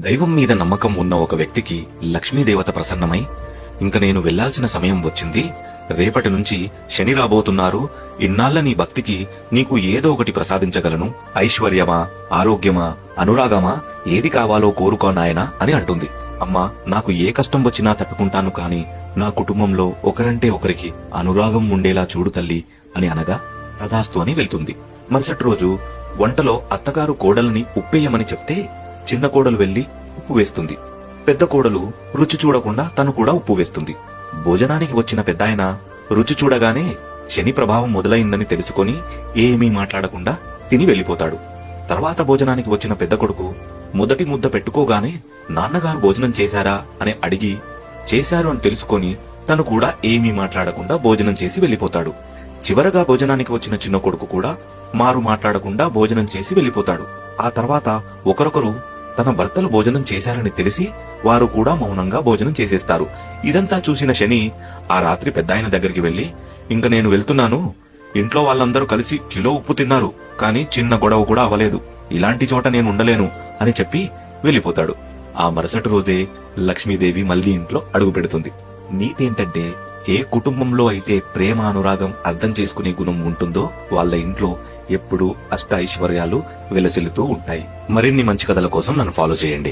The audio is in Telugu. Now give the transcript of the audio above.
దైవం మీద నమ్మకం ఉన్న ఒక వ్యక్తికి లక్ష్మీదేవత ప్రసన్నమై, ఇంక నేను వెళ్లాల్సిన సమయం వచ్చింది, రేపటి నుంచి శని రాబోతున్నారు, ఇన్నాళ్ల నీ భక్తికి నీకు ఏదో ఒకటి ప్రసాదించగలను, ఐశ్వర్యమా, ఆరోగ్యమా, అనురాగమా, ఏది కావాలో కోరుకో నాయనా అని అంటుంది. అమ్మా, నాకు ఏ కష్టం వచ్చినా తట్టుకుంటాను, కాని నా కుటుంబంలో ఒకరంటే ఒకరికి అనురాగం ఉండేలా చూడు తల్లి అని అనగా తదాస్తు అని వెళ్తుంది. మరుసటి రోజు వంటలో అత్తగారు కోడల్ని ఉప్పేయమని చెప్తే చిన్న కోడలు వెళ్లి ఉప్పు వేస్తుంది. పెద్ద కోడలు రుచి చూడకుండా తను కూడా ఉప్పు వేస్తుంది. భోజనానికి వచ్చిన పెద్దాయన రుచి చూడగానే శని ప్రభావం మొదలైందని తెలుసుకొని ఏమీ మాట్లాడకుండా తిని వెళ్లిపోతాడు. తర్వాత భోజనానికి వచ్చిన పెద్ద కొడుకు మొదటి ముద్ద పెట్టుకోగానే నాన్నగారు భోజనం చేశారా అని అడిగి చేశారు అని తెలుసుకొని తను కూడా ఏమీ మాట్లాడకుండా భోజనం చేసి వెళ్లిపోతాడు. చివరగా భోజనానికి వచ్చిన చిన్న కొడుకు కూడా మారు మాట్లాడకుండా భోజనం చేసి వెళ్లిపోతాడు. ఆ తర్వాత ఒకరొకరు తన భర్తలు భోజనం చేశారని తెలిసి వారు కూడా మౌనంగా భోజనం చేసేస్తారు. ఇదంతా చూసిన శని ఆ రాత్రి పెద్దాయన దగ్గరికి వెళ్లి, ఇంక నేను వెళ్తున్నాను, ఇంట్లో వాళ్ళందరూ కలిసి కిలో ఉప్పు తిన్నారు, కానీ చిన్న గొడవ కూడా అవలేదు, ఇలాంటి చోట నేను ఉండలేను అని చెప్పి వెళ్లిపోతాడు. ఆ మరుసటి రోజే లక్ష్మీదేవి మళ్లీ ఇంట్లో అడుగు పెడుతుంది. నీతేంటంటే, ఏ కుటుంబంలో అయితే ప్రేమ అనురాగం అర్థం చేసుకునే గుణం ఉంటుందో వాళ్ళ ఇంట్లో ఎప్పుడూ అష్ట ఐశ్వర్యాలు వెలసిల్లుతూ ఉంటాయి. మరిన్ని మంచి కథల కోసం నన్ను ఫాలో చేయండి.